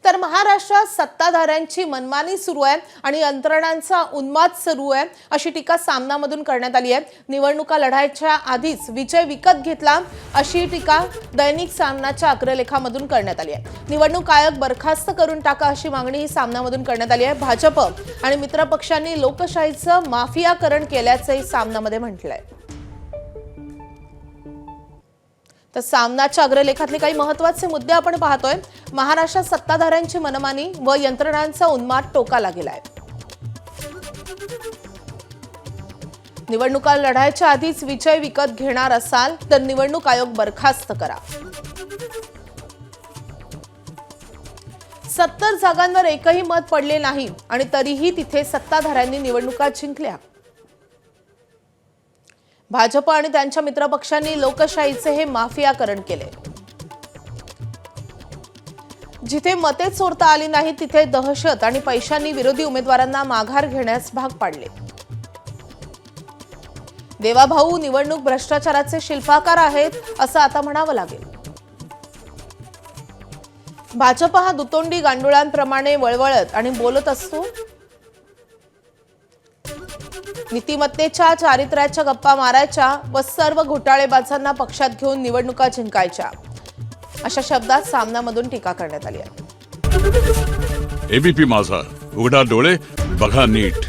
तर महाराष्ट्रात सत्ताधाऱ्यांची मनमानी सुरू आहे आणि यंत्रणांचा उन्माद सुरू आहे अशी टीका सामनामधून करण्यात आली आहे। निवडणुका लढायच्या आधीच विजय विकत घेतला अशी टीका दैनिक सामनाच्या अग्रलेखामधून करण्यात आली आहे। निवडणूक आयोग बरखास्त करून टाका अशी मागणी ही सामनामधून करण्यात आली आहे। भाजप आणि मित्रपक्षांनी लोकशाहीचं माफियाकरण केल्याचंही सामनामध्ये म्हटलंय। तर सामनाच्या अग्रलेखातले काही महत्त्वाचे मुद्दे आपण पाहतोय। महाराष्ट्रात सत्ताधाऱ्यांची मनमानी व यंत्रणांचा उन्माद टोकाला गेलाय। निवडणुका लढायच्या आधीच विजय विकत घेणार असाल तर निवडणूक आयोग बरखास्त करा। 70 जागांवर एकही मत पडले नाही आणि तरीही तिथे सत्ताधाऱ्यांनी निवडणुका जिंकल्या। भाजप आणि त्यांच्या मित्रपक्षांनी लोकशाहीचे हे माफियाकरण केले। जिथे मते चोरता आली नाही तिथे दहशत आणि पैशांनी विरोधी उमेदवारांना माघार घेण्यास भाग पाडले। देवाभाऊ निवडणूक भ्रष्टाचाराचे शिल्पकार आहेत असं आता म्हणावं लागेल। भाजप हा दुतोंडी गांडुळांप्रमाणे वळवळत आणि बोलत असतो। नीतिमत्तेच्या चारित्र्याच्या गप्पा मारायच्या व सर्व घोटाळेबाजांना पक्षात घेऊन निवडणुका जिंकायच्या अशा शब्दात सामनामधून टीका करण्यात आली आहे। एबीपी माझा, उघडा डोळे बघा नीट।